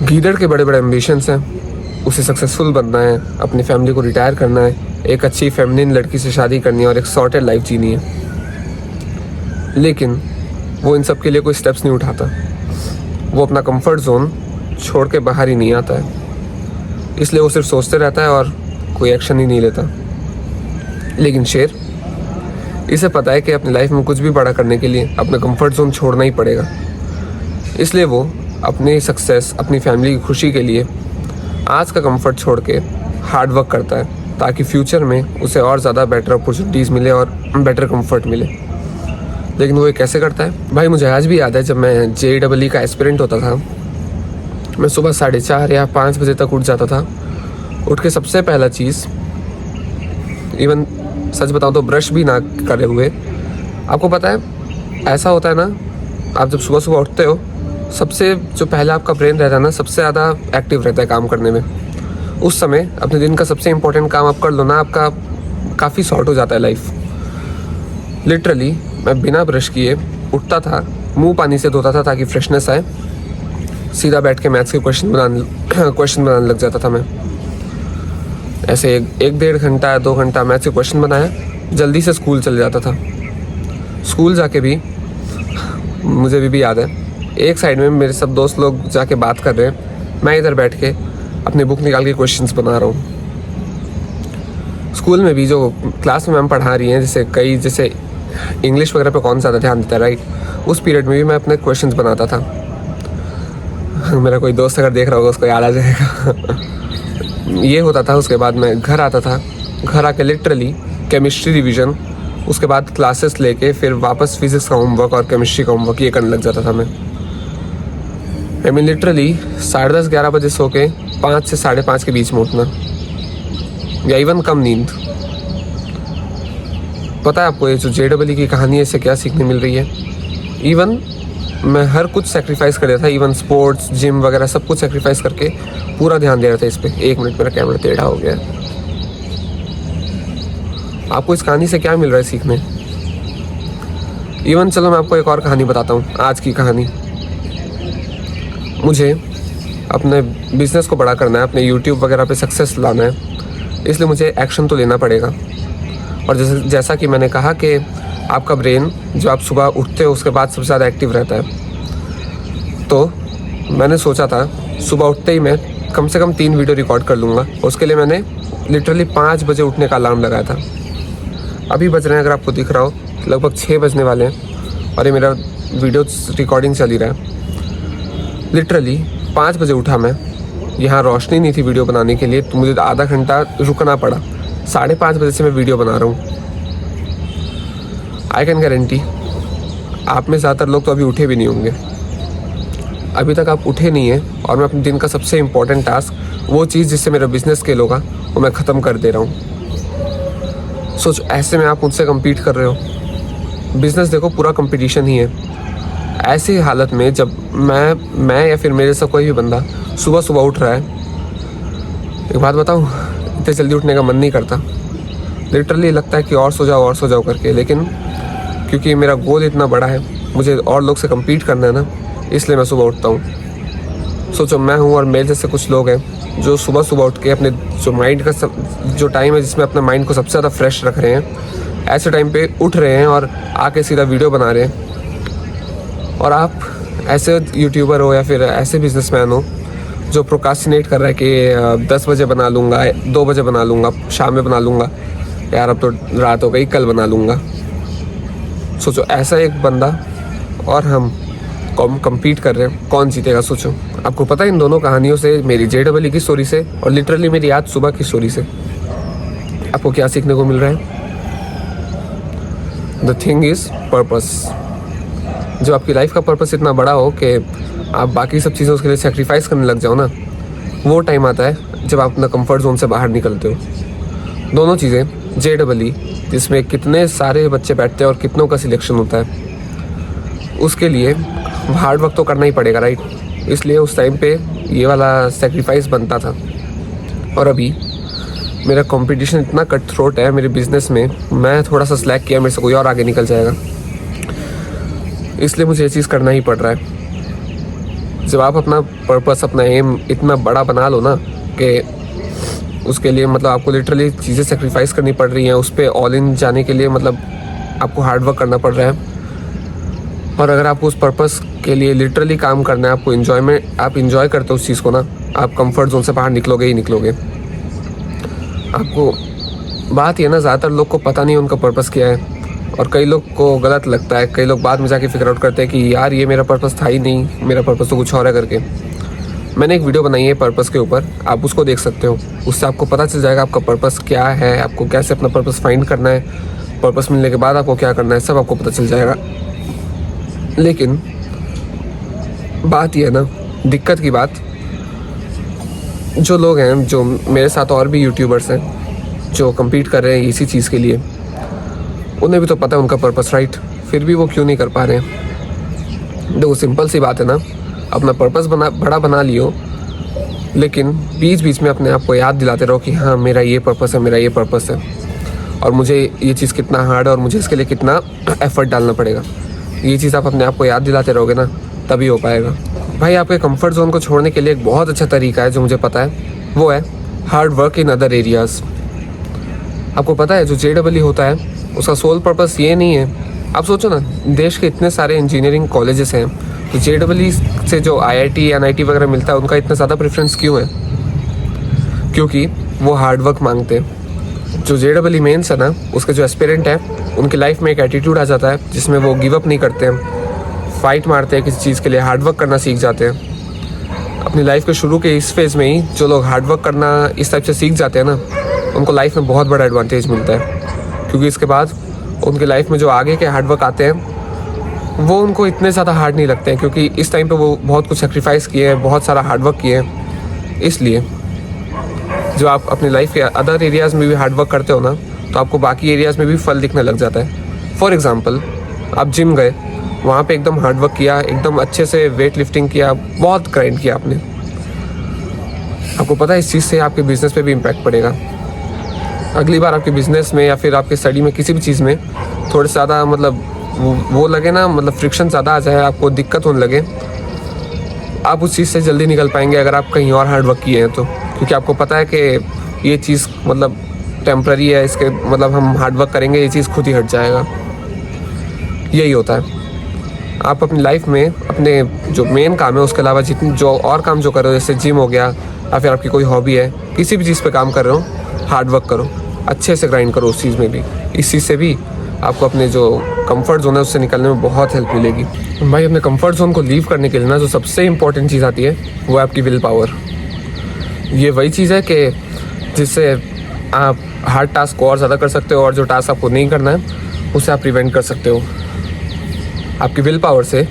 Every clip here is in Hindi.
गीदड़ के बड़े बड़े एम्बिशंस हैं, उसे सक्सेसफुल बनना है, अपनी फैमिली को रिटायर करना है, एक अच्छी फेमिनिन लड़की से शादी करनी है और एक सॉर्टेड लाइफ जीनी है। लेकिन वो इन सब के लिए कोई स्टेप्स नहीं उठाता। वो अपना कंफर्ट जोन छोड़ के बाहर ही नहीं आता है, इसलिए वो सिर्फ सोचते रहता है और कोई एक्शन ही नहीं लेता। लेकिन शेर, इसे पता है कि अपनी लाइफ में कुछ भी बड़ा करने के लिए अपना कंफर्ट जोन छोड़ना ही पड़ेगा। इसलिए वो अपनी सक्सेस, अपनी फैमिली की खुशी के लिए आज का कंफर्ट छोड़ के हार्ड वर्क करता है, ताकि फ्यूचर में उसे और ज़्यादा बेटर अपॉर्चुनिटीज़ मिले और बेटर कंफर्ट मिले। लेकिन वो ये कैसे करता है? भाई मुझे आज भी याद है, जब मैं JEE का एस्पिरेंट होता था, मैं सुबह 4:30 या 5 बजे तक उठ जाता था। उठ के सबसे पहला चीज़, इवन सच बताऊँ तो ब्रश भी ना करे हुए, आपको पता है ऐसा होता है ना, आप जब सुबह सुबह उठते हो, सबसे जो पहला आपका ब्रेन रहता है ना, सबसे ज़्यादा एक्टिव रहता है काम करने में। उस समय अपने दिन का सबसे इम्पोर्टेंट काम आप कर लो ना, आपका काफ़ी शॉर्ट हो जाता है लाइफ। लिटरली मैं बिना ब्रश किए उठता था, मुंह पानी से धोता था ताकि फ्रेशनेस आए, सीधा बैठ के मैथ्स के क्वेश्चन बनाने लग जाता था मैं। ऐसे एक 1.5 घंटा या 2 घंटा मैथ्स के क्वेश्चन बनाया, जल्दी से स्कूल चले जाता था। स्कूल जाके भी मुझे भी याद है, एक साइड में मेरे सब दोस्त लोग जाके बात कर रहे हैं, मैं इधर बैठ के अपनी बुक निकाल के क्वेश्चंस बना रहा हूँ। स्कूल में भी जो क्लास में मैम पढ़ा रही हैं, जैसे इंग्लिश वगैरह पे कौन ज़्यादा ध्यान देता है, राइट? उस पीरियड में भी मैं अपने क्वेश्चंस बनाता था। मेरा कोई दोस्त अगर देख रहा होगा उसको याद आ जाएगा। ये होता था। उसके बाद मैं घर आता था, घर आके लिटरली केमिस्ट्री रिवीजन, उसके बाद क्लासेस लेके फिर वापस फिजिक्स का होमवर्क और केमिस्ट्री का होमवर्क ये करने लग जाता था मैं। लिटरली 10:30-11 बजे सो के 5 से 5:30 के बीच में उठना, या इवन कम नींद। पता है आपको ये जो JEE की कहानी है, इससे क्या सीखने मिल रही है? इवन मैं हर कुछ सेक्रीफाइस कर दिया था, इवन स्पोर्ट्स, जिम वगैरह सब कुछ सेक्रीफाइस करके पूरा ध्यान दे रहा था इस पर। 1 मिनट मेरा कैमरा टेढ़ा हो गया। आपको इस कहानी से क्या मिल रहा है सीखने? इवन चलो मैं आपको एक और कहानी बताता हूँ, आज की कहानी। मुझे अपने बिजनेस को बड़ा करना है, अपने YouTube वगैरह पे सक्सेस लाना है, इसलिए मुझे एक्शन तो लेना पड़ेगा। और जैसा कि मैंने कहा कि आपका ब्रेन जो आप सुबह उठते हो उसके बाद सबसे ज़्यादा एक्टिव रहता है, तो मैंने सोचा था सुबह उठते ही मैं कम से कम 3 वीडियो रिकॉर्ड कर लूँगा। उसके लिए मैंने लिटरली 5 बजे उठने का अलार्म लगाया था। अभी बज रहे हैं, अगर आपको दिख रहा हो, लगभग 6 बजने वाले हैं और ये मेरा वीडियो रिकॉर्डिंग चल ही रहा है। लिटरली 5 बजे उठा मैं, यहाँ रोशनी नहीं थी वीडियो बनाने के लिए, तो मुझे आधा घंटा रुकना पड़ा। 5:30 बजे से मैं वीडियो बना रहा हूँ। आई कैन गारंटी आप में ज़्यादातर लोग तो अभी उठे भी नहीं होंगे। अभी तक आप उठे नहीं हैं और मैं अपने दिन का सबसे इम्पोर्टेंट टास्क, वो चीज़ जिससे मेरा बिजनेस स्केल होगा, वो मैं ख़त्म कर दे रहा हूँ। सोच, ऐसे में आप मुझसे कम्पीट कर रहे हो। बिज़नेस देखो पूरा कंपटीशन ही है। ऐसी हालत में जब मैं या फिर मेरे से कोई भी बंदा सुबह सुबह उठ रहा है, एक बात बताऊँ, इतने जल्दी उठने का मन नहीं करता। लिटरली लगता है कि और सो जाओ करके। लेकिन क्योंकि मेरा गोल इतना बड़ा है, मुझे और लोग से कम्पीट करना है ना, इसलिए मैं सुबह उठता हूँ। सोचो, मैं हूँ और मेरे जैसे कुछ लोग हैं जो सुबह सुबह उठ के अपने जो माइंड का जो टाइम है जिसमें अपने माइंड को सबसे ज़्यादा फ्रेश रख रहे हैं, ऐसे टाइम पे उठ रहे हैं और आके सीधा वीडियो बना रहे हैं। और आप ऐसे यूट्यूबर हो या फिर ऐसे बिजनेसमैन हो जो प्रोक्रास्टिनेट कर रहा है कि 10 बजे बना लूँगा, 2 बजे बना लूँगा, शाम में बना लूँगा, यार अब तो रात हो गई, कल बना लूँगा। सोचो, ऐसा एक बंदा और हम कम्पीट कर रहे हैं, कौन जीतेगा? सोचो। आपको पता है इन दोनों कहानियों से, मेरी JEE की स्टोरी से और लिटरली मेरी आज सुबह की स्टोरी से, आपको क्या सीखने को मिल रहा है? The thing is purpose. जो आपकी लाइफ का पर्पस इतना बड़ा हो कि आप बाकी सब चीज़ें उसके लिए सेक्रीफाइस करने लग जाओ ना, वो टाइम आता है जब आप अपना कंफर्ट जोन से बाहर निकलते हो। दोनों चीज़ें, JEE जिसमें कितने सारे बच्चे बैठते हैं और कितनों का सिलेक्शन होता है, उसके लिए हार्ड वर्क तो करना ही पड़ेगा, राइट? इसलिए उस टाइम पे ये वाला सेक्रीफाइस बनता था। और अभी मेरा कंपटीशन इतना कट थ्रोट है मेरे बिज़नेस में, मैं थोड़ा सा स्लैक किया, मेरे से कोई और आगे निकल जाएगा, इसलिए मुझे ये चीज़ करना ही पड़ रहा है। जब आप अपना पर्पस, अपना एम इतना बड़ा बना लो ना कि उसके लिए मतलब आपको लिटरली चीज़ें सेक्रीफाइस करनी पड़ रही हैं, उस पर ऑल इन जाने के लिए मतलब आपको हार्ड वर्क करना पड़ रहा है। और अगर आपको उस पर्पस के लिए लिटरली काम करना है, आपको इन्जॉयमेंट, आप इन्जॉय करते हो उस चीज़ को ना, आप कंफर्ट जोन से बाहर निकलोगे ही निकलोगे। आपको बात ये ना, ज़्यादातर लोग को पता नहीं उनका पर्पस क्या है, और कई लोग को गलत लगता है। कई लोग बाद में जाके फिगर आउट करते हैं कि यार ये मेरा पर्पस था ही नहीं, मेरा पर्पस तो कुछ और है करके। मैंने एक वीडियो बनाई है पर्पस के ऊपर, आप उसको देख सकते हो। उससे आपको पता चल जाएगा आपका पर्पस क्या है, आपको कैसे अपना पर्पस फाइंड करना है, पर्पस मिलने के बाद आपको क्या करना है, सब आपको पता चल जाएगा। लेकिन बात यह है ना, दिक्कत की बात, जो लोग हैं, जो मेरे साथ और भी यूट्यूबर्स हैं जो कम्पीट कर रहे हैं इसी चीज़ के लिए, उन्हें भी तो पता है उनका पर्पस, राइट? फिर भी वो क्यों नहीं कर पा रहे हैं? देखो सिंपल सी बात है ना, अपना पर्पस बड़ा बना लियो, लेकिन बीच बीच में अपने आप को याद दिलाते रहो कि हाँ मेरा ये पर्पस है, मेरा ये पर्पस है, और मुझे ये चीज़ कितना हार्ड है और मुझे इसके लिए कितना एफर्ट डालना पड़ेगा। ये चीज़ आप अपने आप को याद दिलाते रहोगे ना, तभी हो पाएगा। भाई आपके कंफर्ट जोन को छोड़ने के लिए एक बहुत अच्छा तरीका है जो मुझे पता है, वो है hard work in other areas. आपको पता है जो JEE होता है उसका सोल पर्पस ये नहीं है। आप सोचो ना, देश के इतने सारे इंजीनियरिंग कॉलेजेस हैं, तो JEE से जो IIT NIT वगैरह मिलता है उनका इतना ज़्यादा प्रेफरेंस क्यों है? क्योंकि वो हार्ड वर्क मांगते हैं। जो JEE मेंस है ना, उसके जो एस्पिरेंट है उनकी लाइफ में एक एटीट्यूड आ जाता है जिसमें वो गिव अप नहीं करते हैं, फाइट मारते हैं किसी चीज़ के लिए, हार्ड वर्क करना सीख जाते हैं। अपनी लाइफ के शुरू के इस फेज़ में ही जो लोग हार्ड वर्क करना इस टाइप से सीख जाते हैं ना, उनको लाइफ में बहुत बड़ा एडवांटेज मिलता है। क्योंकि इसके बाद उनके लाइफ में जो आगे के हार्ड वर्क आते हैं वो उनको इतने ज़्यादा हार्ड नहीं लगते हैं, क्योंकि इस टाइम पे वो बहुत कुछ सेक्रीफाइस किए हैं, बहुत सारा हार्ड वर्क किए हैं। इसलिए जो आप अपनी लाइफ के अदर एरियाज़ में भी हार्ड वर्क करते हो ना, तो आपको बाकी एरियाज़ में भी फल दिखने लग जाता है। फॉर एग्ज़ाम्पल, आप जिम गए, वहाँ पे एकदम हार्ड वर्क किया, एकदम अच्छे से वेट लिफ्टिंग किया, बहुत ग्राइंड किया आपने। आपको पता है इस चीज़ से आपके बिज़नेस पे भी इम्पैक्ट पड़ेगा। अगली बार आपके बिज़नेस में या फिर आपकी स्टडी में किसी भी चीज़ में थोड़े ज़्यादा मतलब वो लगे ना, मतलब फ्रिक्शन ज़्यादा आ जाए, आपको दिक्कत होने लगे, आप उस चीज़ से जल्दी निकल पाएंगे अगर आप कहीं और हार्ड वर्क किए हैं तो। क्योंकि आपको पता है कि ये चीज़ मतलब टेम्प्रेरी है, इसके मतलब हम हार्ड वर्क करेंगे, ये चीज़ खुद ही हट जाएगा। यही होता है। आप अपनी लाइफ में अपने जो मेन काम है उसके अलावा जितनी जो और काम जो कर रहे हो, जैसे जिम हो गया या फिर आपकी कोई हॉबी है, किसी भी चीज़ पे काम कर रहे हो, हार्ड वर्क करो, अच्छे से ग्राइंड करो उस चीज़ में भी। इस चीज़ से भी आपको अपने जो कंफर्ट जोन है उससे निकलने में बहुत हेल्प मिलेगी। भाई अपने कंफर्ट जोन को लीव करने के लिए ना जो सबसे इम्पोर्टेंट चीज़ आती है वो है आपकी विल पावर। ये वही चीज़ है कि जिससे आप हार्ड टास्क को और ज़्यादा कर सकते हो, और जो टास्क आपको नहीं करना है उसे आप प्रिवेंट कर सकते हो। आपकी विल पावर से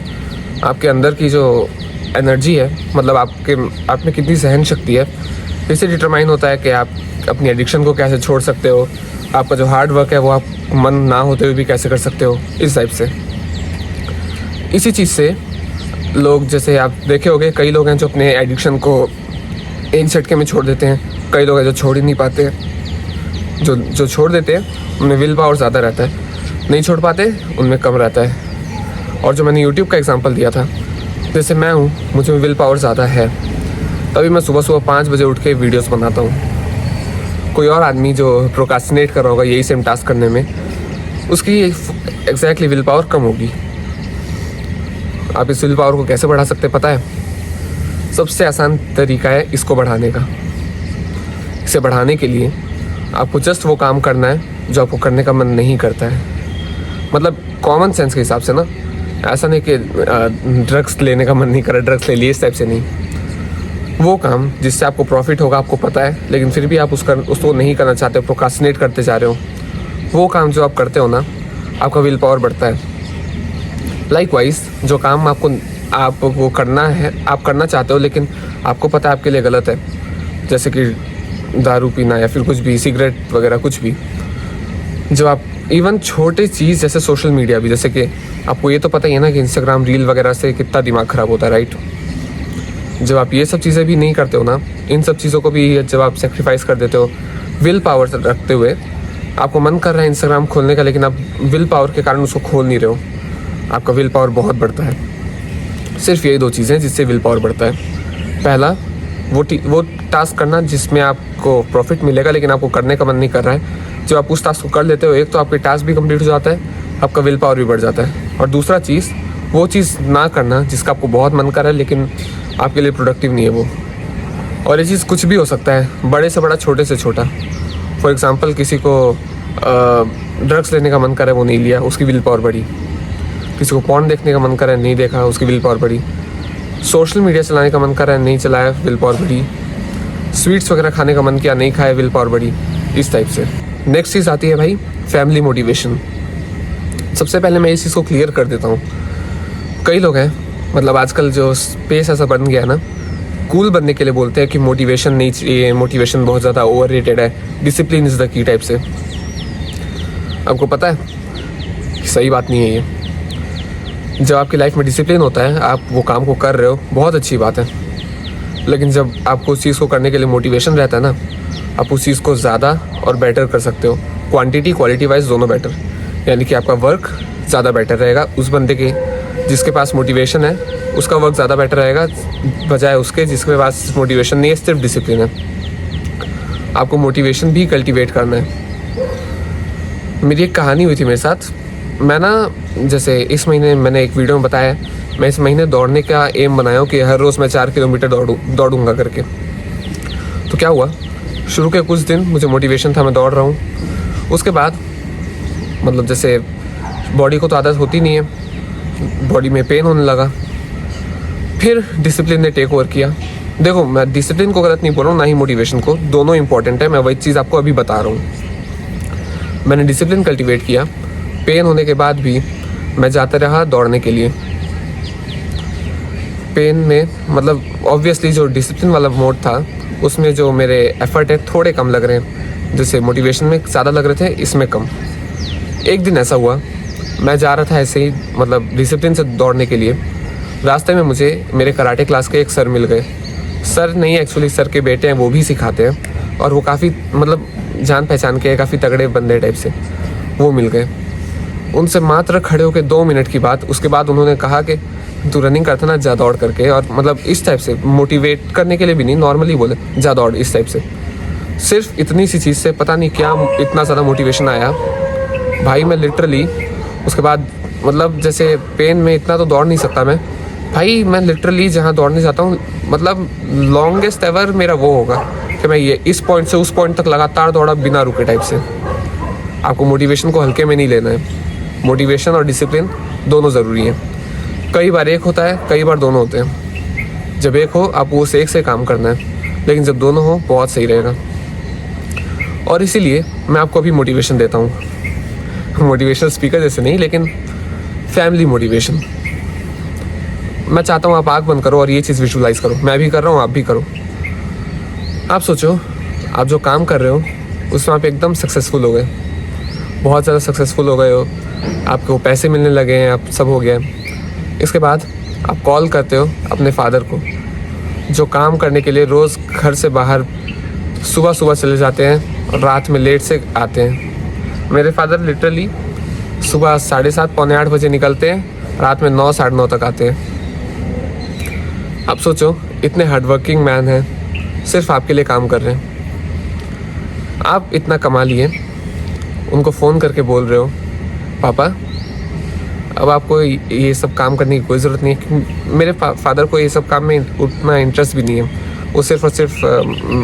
आपके अंदर की जो एनर्जी है, मतलब आप में कितनी सहन शक्ति है, इससे डिटरमाइन होता है कि आप अपनी एडिक्शन को कैसे छोड़ सकते हो, आपका जो हार्ड वर्क है वो आप मन ना होते हुए भी कैसे कर सकते हो, इस टाइप से। इसी चीज़ से लोग, जैसे आप देखे होंगे, कई लोग हैं जो अपने एडिक्शन को एक झटके में छोड़ देते हैं, कई लोग हैं जो छोड़ ही नहीं पाते। जो छोड़ देते हैं उनमें विल पावर ज़्यादा रहता है, नहीं छोड़ पाते उनमें कम रहता है। और जो मैंने यूट्यूब का एग्जांपल दिया था, जैसे मैं हूँ, मुझे विल पावर ज़्यादा है, तभी मैं सुबह 5 बजे उठ के वीडियोस बनाता हूँ। कोई और आदमी जो प्रोकास्टिनेट कर रहा होगा यही सेम टास्क करने में, उसकी एग्जैक्टली विल पावर कम होगी। आप इस विल पावर को कैसे बढ़ा सकते हैं पता है? सबसे आसान तरीका है इसको बढ़ाने का। इसे बढ़ाने के लिए आपको जस्ट वो काम करना है जो आपको करने का मन नहीं करता है। मतलब कॉमन सेंस के हिसाब से ना, ऐसा नहीं कि ड्रग्स लेने का मन नहीं कर रहा, ड्रग्स ले लिए, इस टाइप से नहीं। वो काम जिससे आपको प्रॉफिट होगा आपको पता है, लेकिन फिर भी आप उसको नहीं करना चाहते, प्रोकास्टिनेट करते जा रहे हो, वो काम जो आप करते हो ना, आपका विल पावर बढ़ता है। लाइकवाइज जो काम आपको करना है, आप करना चाहते हो लेकिन आपको पता है आपके लिए गलत है, जैसे कि दारू पीना या फिर कुछ भी, सिगरेट वगैरह कुछ भी, जो आप इवन छोटी चीज़ जैसे सोशल मीडिया भी, जैसे कि आपको ये तो पता ही है ना कि इंस्टाग्राम रील वगैरह से कितना दिमाग ख़राब होता है, राइट? जब आप ये सब चीज़ें भी नहीं करते हो ना, इन सब चीज़ों को भी जब आप सेक्रीफाइस कर देते हो विल पावर रखते हुए, आपको मन कर रहा है इंस्टाग्राम खोलने का, लेकिन आप विल पावर के कारण उसको खोल नहीं रहे हो, आपका विल पावर बहुत बढ़ता है। सिर्फ यही 2 चीज़ें जिससे विल पावर बढ़ता है। पहला, वो टास्क करना जिसमें आपको प्रॉफिट मिलेगा लेकिन आपको करने का मन नहीं कर रहा है। जब आप उस टास्क को कर लेते हो, एक तो आपके टास्क भी कंप्लीट हो जाता है, आपका विल पावर भी बढ़ जाता है। और दूसरा चीज़, वो चीज़ ना करना जिसका आपको बहुत मन कर रहा है लेकिन आपके लिए प्रोडक्टिव नहीं है वो। और ये चीज़ कुछ भी हो सकता है, बड़े से बड़ा, छोटे से छोटा। फॉर एग्ज़ाम्पल, किसी को ड्रग्स लेने का मन कर रहा है, वो नहीं लिया, उसकी विल पावर बढ़ी। किसी को पॉर्न देखने का मन कर रहा है, नहीं देखा, उसकी विल पावर बढ़ी। सोशल मीडिया चलाने का मन कर रहा है, नहीं चलाया, विल पावर बढ़ी। स्वीट्स वगैरह खाने का मन किया, नहीं खाया, विल पावर बढ़ी। इस टाइप से। नेक्स्ट चीज़ आती है भाई फैमिली मोटिवेशन। सबसे पहले मैं इस चीज़ को क्लियर कर देता हूँ। कई लोग हैं, मतलब आजकल जो स्पेस ऐसा बन गया ना, कूल बनने के लिए बोलते हैं कि मोटिवेशन नहीं चाहिए, मोटिवेशन बहुत ज़्यादा ओवररेटेड है, discipline is the key type से। आपको पता है कि सही बात नहीं है ये। जब आपकी लाइफ में डिसिप्लिन होता है, आप वो काम को कर रहे हो, बहुत अच्छी बात है। लेकिन जब आपको उस चीज़ को करने के लिए मोटिवेशन रहता है ना, आप उस चीज़ को ज़्यादा और बेटर कर सकते हो। क्वांटिटी क्वालिटी वाइज दोनों बेटर। यानी कि आपका वर्क ज़्यादा बेटर रहेगा उस बंदे के जिसके पास मोटिवेशन है, उसका वर्क ज़्यादा बेटर रहेगा बजाय उसके जिसके पास मोटिवेशन नहीं है, सिर्फ डिसिप्लिन है। आपको मोटिवेशन भी कल्टीवेट करना है। मेरी एक कहानी हुई थी मेरे साथ। मैं ना, जैसे इस महीने मैंने एक वीडियो में बताया, मैं इस महीने दौड़ने का एम बनाया हूँ कि हर रोज़ मैं 4 किलोमीटर दौड़ूंगा करके। तो क्या हुआ, शुरू के कुछ दिन मुझे मोटिवेशन था, मैं दौड़ रहा हूँ। उसके बाद मतलब जैसे बॉडी को तो आदत होती नहीं है, बॉडी में पेन होने लगा। फिर डिसिप्लिन ने टेक ओवर किया। देखो, मैं डिसिप्लिन को गलत नहीं बोल रहा हूँ, ना ही मोटिवेशन को, दोनों इंपॉर्टेंट है। मैं वही चीज़ आपको अभी बता रहा हूँ। मैंने डिसिप्लिन कल्टीवेट किया। पेन होने के बाद भी मैं जाता रहा दौड़ने के लिए। पेन में मतलब ऑब्वियसली जो डिसिप्लिन वाला मोड था उसमें जो मेरे एफर्ट है थोड़े कम लग रहे हैं, जैसे मोटिवेशन में ज़्यादा लग रहे थे, इसमें कम। एक दिन ऐसा हुआ, मैं जा रहा था ऐसे ही मतलब डिसिप्लिन से दौड़ने के लिए। रास्ते में मुझे मेरे कराटे क्लास के एक सर मिल गए। सर नहीं, एक्चुअली सर के बेटे हैं, वो भी सिखाते हैं और वो काफ़ी मतलब जान पहचान के, काफ़ी तगड़े बंदे टाइप से। वो मिल गए। उनसे मात्र खड़े होकर 2 मिनट की बात, उसके बाद उन्होंने कहा कि तू रनिंग करता ना, जा दौड़ करके। और मतलब इस टाइप से मोटिवेट करने के लिए भी नहीं, नॉर्मली बोले जा दौड़, इस टाइप से। सिर्फ इतनी सी चीज़ से पता नहीं क्या इतना ज़्यादा मोटिवेशन आया भाई। मैं लिटरली उसके बाद मतलब जैसे पेन में इतना तो दौड़ नहीं सकता मैं लिटरली जहाँ दौड़ने जाता हूँ, मतलब लॉन्गेस्ट एवर मेरा वो होगा कि मैं ये इस पॉइंट से उस पॉइंट तक लगातार दौड़ा बिना रुके टाइप से। आपको मोटिवेशन को हल्के में नहीं लेना है। मोटिवेशन और डिसिप्लिन दोनों ज़रूरी है। कई बार एक होता है, कई बार दोनों होते हैं। जब एक हो आपको उस एक से काम करना है, लेकिन जब दोनों हो बहुत सही रहेगा। और इसीलिए मैं आपको अभी मोटिवेशन देता हूँ। मोटिवेशनल स्पीकर जैसे नहीं, लेकिन फैमिली मोटिवेशन। मैं चाहता हूँ आप आँख बंद करो और ये चीज़ विजुअलाइज़ करो। मैं भी कर रहा हूँ, आप भी करो। आप सोचो, आप जो काम कर रहे हो उसमें आप एकदम सक्सेसफुल हो गए, बहुत ज़्यादा सक्सेसफुल हो गए हो, आपको पैसे मिलने लगे हैं, आप सब हो गया। इसके बाद आप कॉल करते हो अपने फादर को, जो काम करने के लिए रोज़ घर से बाहर सुबह सुबह चले जाते हैं और रात में लेट से आते हैं। मेरे फादर लिटरली सुबह 7:30 पौने 8 बजे निकलते हैं, रात में 9 साढ़े 9 तक आते हैं। आप सोचो, इतने हार्डवर्किंग मैन हैं, सिर्फ आपके लिए काम कर रहे हैं। आप इतना कमा लिए, उनको फ़ोन करके बोल रहे हो पापा अब आपको ये सब काम करने की कोई ज़रूरत नहीं है। मेरे फादर को ये सब काम में उतना इंटरेस्ट भी नहीं है, वो सिर्फ और सिर्फ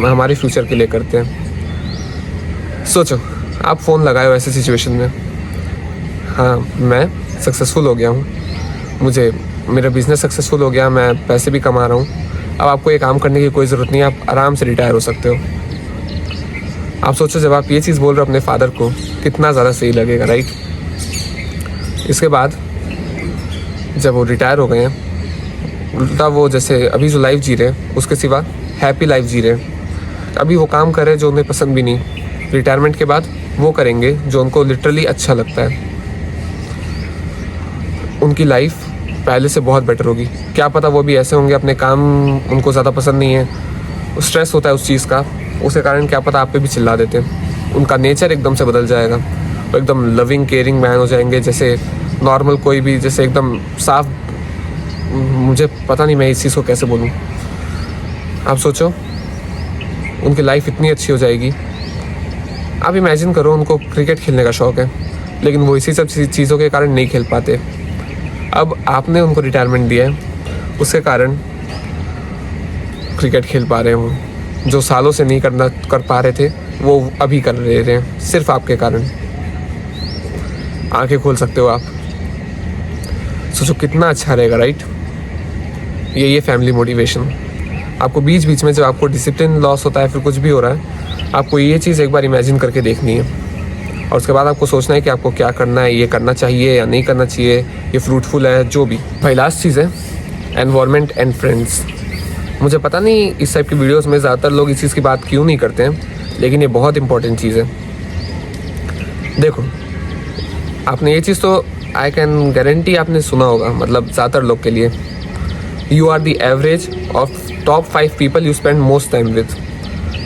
हमारे फ्यूचर के लिए करते हैं। सोचो, आप फ़ोन लगाए हो ऐसे सिचुएशन में। हाँ, मैं सक्सेसफुल हो गया हूँ, मुझे मेरा बिज़नेस सक्सेसफुल हो गया, मैं पैसे भी कमा रहा हूँ। अब आपको ये काम करने की कोई ज़रूरत नहीं है, आप आराम से रिटायर हो सकते हो। आप सोचो, जब आप ये चीज़ बोल रहे हो अपने फादर को, कितना ज़्यादा सही लगेगा, राइट? इसके बाद जब वो रिटायर हो गए हैं, उल्टा वो जैसे अभी जो लाइफ जी रहे हैं उसके सिवा हैप्पी लाइफ जी रहे हैं। अभी वो काम कर रहे हैं जो उन्हें पसंद भी नहीं। रिटायरमेंट के बाद वो करेंगे जो उनको लिटरली अच्छा लगता है। उनकी लाइफ पहले से बहुत बेटर होगी। क्या पता वो भी ऐसे होंगे, अपने काम उनको ज़्यादा पसंद नहीं है, स्ट्रेस होता है उस चीज़ का, उसके कारण क्या पता आप पे भी चिल्ला देते हैं। उनका नेचर एकदम से बदल जाएगा, वो एकदम लविंग केयरिंग मैन हो जाएंगे, जैसे नॉर्मल कोई भी, जैसे एकदम साफ मुझे पता नहीं मैं इस चीज़ को कैसे बोलूँ। आप सोचो, उनकी लाइफ इतनी अच्छी हो जाएगी। आप इमेजिन करो, उनको क्रिकेट खेलने का शौक़ है, लेकिन वो इसी सब चीज़ों के कारण नहीं खेल पाते। अब आपने उनको रिटायरमेंट दिया है, उसके कारण क्रिकेट खेल पा रहे हो। जो सालों से नहीं कर पा रहे थे वो अभी कर रहे हैं, सिर्फ आपके कारण। आंखें खोल सकते हो आप। सोचो कितना अच्छा रहेगा, राइट? ये फैमिली मोटिवेशन। आपको बीच बीच में जब आपको डिसिप्लिन लॉस होता है, फिर कुछ भी हो रहा है, आपको ये चीज़ एक बार इमेजिन करके देखनी है, और उसके बाद आपको सोचना है कि आपको क्या करना है, ये करना चाहिए या नहीं करना चाहिए, ये फ्रूटफुल है, जो भी। भाई लास्ट चीज़ है एनवायरनमेंट एंड फ्रेंड्स। मुझे पता नहीं इस टाइप की वीडियोस में ज़्यादातर लोग इस चीज़ की बात क्यों नहीं करते हैं, लेकिन ये बहुत इंपॉर्टेंट चीज़ है। देखो, आपने ये चीज़ तो आई कैन गारंटी आपने सुना होगा, मतलब ज़्यादातर लोग के लिए, you are the average of top 5 people you spend most time with.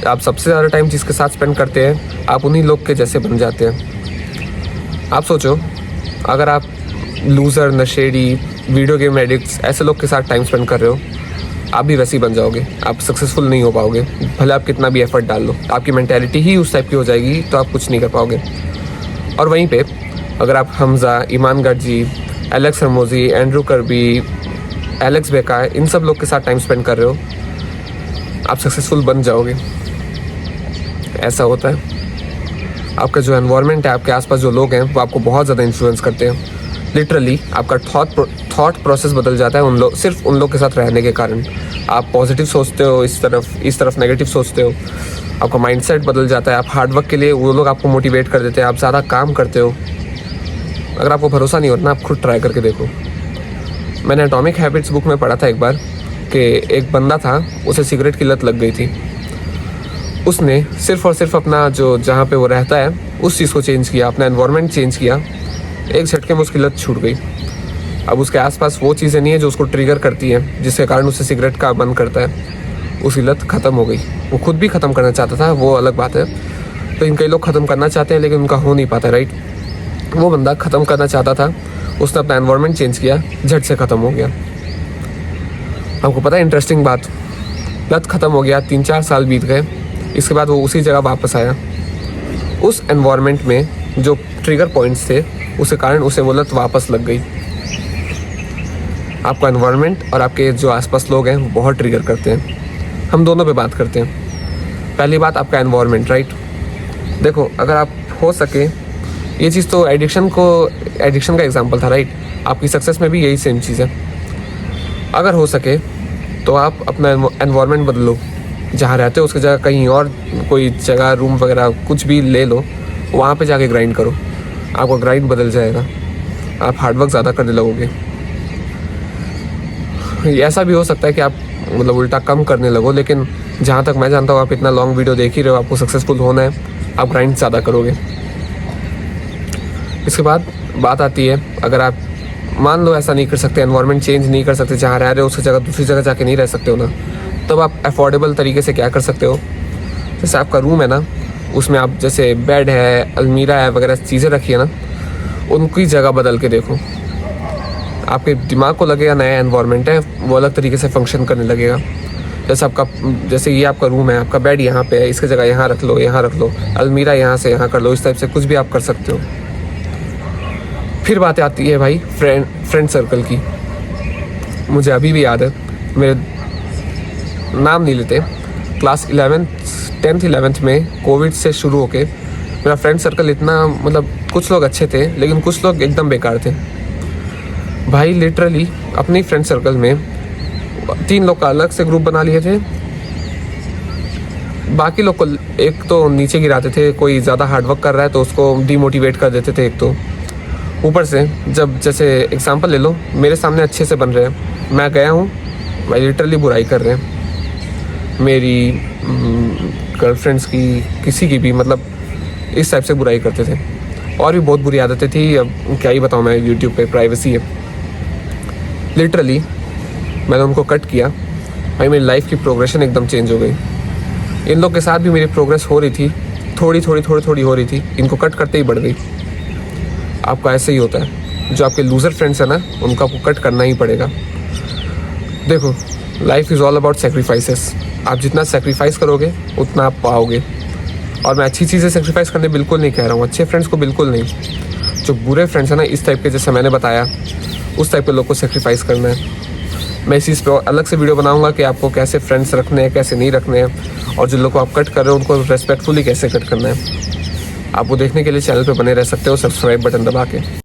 आप सबसे ज़्यादा टाइम जिसके साथ स्पेंड करते हैं, आप उन्हीं लोग के जैसे बन जाते हैं। आप सोचो, अगर आप लूज़र, नशेड़ी, वीडियो गेम एडिक्ट्स ऐसे लोग के साथ टाइम स्पेंड कर रहे हो, आप भी वैसे ही बन जाओगे। आप सक्सेसफुल नहीं हो पाओगे, भले आप कितना भी एफर्ट डाल लो। आपकी मेंटालिटी ही उस टाइप की हो जाएगी, तो आप कुछ नहीं कर पाओगे। और वहीं पे अगर आप हमज़ा, ईमान गढ़जी, एलेक्स हरमोजी, एंड्रू करबी, एलेक्स बेका, इन सब लोग के साथ टाइम स्पेंड कर रहे हो, आप सक्सेसफुल बन जाओगे। ऐसा होता है। आपका जो एनवायरनमेंट है, आपके आसपास जो लोग हैं, वो आपको बहुत ज़्यादा इन्फ्लुएंस करते हैं। लिटरली आपका थॉट प्रोसेस बदल जाता है सिर्फ उन लोग के साथ रहने के कारण। आप पॉजिटिव सोचते हो इस तरफ नेगेटिव सोचते हो, आपका माइंडसेट बदल जाता है। आप हार्डवर्क के लिए वो लोग आपको मोटिवेट कर देते हैं, आप ज़्यादा काम करते हो। अगर आपको भरोसा नहीं होता ना, आप खुद ट्राई करके देखो। मैंने एटॉमिक हैबिट्स बुक में पढ़ा था एक बार कि एक बंदा था, उसे सिगरेट की लत लग गई थी। उसने सिर्फ और सिर्फ अपना जो जहाँ पे वो रहता है उस चीज़ को चेंज किया, अपना एनवायरनमेंट चेंज किया, एक झटके में उसकी लत छूट गई। अब उसके आसपास वो चीज़ें नहीं है जो उसको ट्रिगर करती हैं, जिसके कारण उसे सिगरेट का मन करता है। उसकी लत ख़त्म हो गई। वो खुद भी ख़त्म करना चाहता था, वो अलग बात है। तो कई लोग ख़त्म करना चाहते हैं लेकिन उनका हो नहीं पाता, राइट? वो बंदा ख़त्म करना चाहता था, उसने अपना एनवायरनमेंट चेंज किया, झट से ख़त्म हो गया। आपको पता है इंटरेस्टिंग बात, लत ख़त्म हो गया, 3-4 साल बीत गए, इसके बाद वो उसी जगह वापस आया। उस एनवायरनमेंट में जो ट्रिगर पॉइंट्स थे, उसके कारण उसे वो लत वापस लग गई। आपका एनवायरनमेंट और आपके जो आसपास लोग हैं वो बहुत ट्रिगर करते हैं। हम दोनों पे बात करते हैं। पहली बात आपका एनवायरनमेंट, राइट? देखो, अगर आप हो सके, ये चीज़ तो एडिक्शन का एग्जांपल था, राइट? आपकी सक्सेस में भी यही सेम चीज़ है। अगर हो सके तो आप अपना एनवायरनमेंट बदलो, जहाँ रहते हो उसकी जगह कहीं और कोई जगह, रूम वगैरह कुछ भी ले लो, वहाँ पे जाके ग्राइंड करो। आपका ग्राइंड बदल जाएगा, आप हार्डवर्क ज़्यादा करने लगोगे। ऐसा भी हो सकता है कि आप मतलब उल्टा कम करने लगो, लेकिन जहाँ तक मैं जानता हूँ, आप इतना लॉन्ग वीडियो देख ही रहे हो, आपको सक्सेसफुल होना है, आप ग्राइंड ज़्यादा करोगे। इसके बाद बात आती है, अगर आप मान लो ऐसा नहीं कर सकते, एनवायरनमेंट चेंज नहीं कर सकते, जहाँ रह रहे हो उसकी जगह दूसरी जगह जाके नहीं रह सकते हो ना, तब आप अफोर्डेबल तरीके से क्या कर सकते हो? जैसे आपका रूम है ना, उसमें आप जैसे बेड है, अलमीरा है वगैरह चीज़ें रखी है ना, उनकी जगह बदल के देखो। आपके दिमाग को लगेगा नया एनवायरनमेंट है, वो अलग तरीके से फंक्शन करने लगेगा। जैसे ये आपका रूम है, आपका बेड यहाँ पे है, इसकी जगह यहाँ रख लो, अलमीरा यहाँ से यहाँ कर लो, इस टाइप से कुछ भी आप कर सकते हो। फिर बात आती है भाई फ्रेंड सर्कल की। मुझे अभी भी याद है, मेरे नाम नहीं लेते, क्लास 10th 11th में कोविड से शुरू होके मेरा फ्रेंड सर्कल इतना, मतलब कुछ लोग अच्छे थे लेकिन कुछ लोग एकदम बेकार थे भाई। लिटरली अपनी फ्रेंड सर्कल में 3 लोग का अलग से ग्रुप बना लिए थे, बाकी लोग को एक तो नीचे गिराते थे, कोई ज़्यादा हार्डवर्क कर रहा है तो उसको डीमोटिवेट कर देते थे। एक तो ऊपर से जब जैसे एग्जांपल ले लो, मेरे सामने अच्छे से बन रहे हैं, मैं गया हूँ भाई, लिटरली बुराई कर रहे हैं मेरी गर्लफ्रेंड्स की, किसी की भी, मतलब इस टाइप से बुराई करते थे। और भी बहुत बुरी आदतें थी, अब क्या ही बताऊँ मैं, यूट्यूब पे प्राइवेसी है। लिटरली मैंने उनको कट किया भाई, मेरी लाइफ की प्रोग्रेशन एकदम चेंज हो गई। इन लोग के साथ भी मेरी प्रोग्रेस हो रही थी, थोड़ी हो रही थी, इनको कट करते ही बढ़ गई। आपका ऐसे ही होता है, जो आपके लूज़र फ्रेंड्स हैं ना, उनको आपको कट करना ही पड़ेगा। देखो, life is all about sacrifices. आप जितना सेक्रीफाइस करोगे उतना आप पाओगे। और मैं अच्छी चीज़ें सेक्रीफाइस करने बिल्कुल नहीं कह रहा हूँ, अच्छे फ्रेंड्स को बिल्कुल नहीं। जो बुरे फ्रेंड्स हैं ना, इस टाइप के, जैसे मैंने बताया, उस टाइप के लोग को सेक्रीफाइस करना है। मैं इस चीज़ पे अलग से वीडियो बनाऊंगा कि आपको कैसे फ्रेंड्स रखने हैं, कैसे नहीं रखने हैं, और जिन लोग को आप कट कर रहे हो उनको रेस्पेक्टफुली कैसे कट करना है। आप वो देखने के लिए चैनल पे बने रह सकते हो सब्सक्राइब बटन दबा के।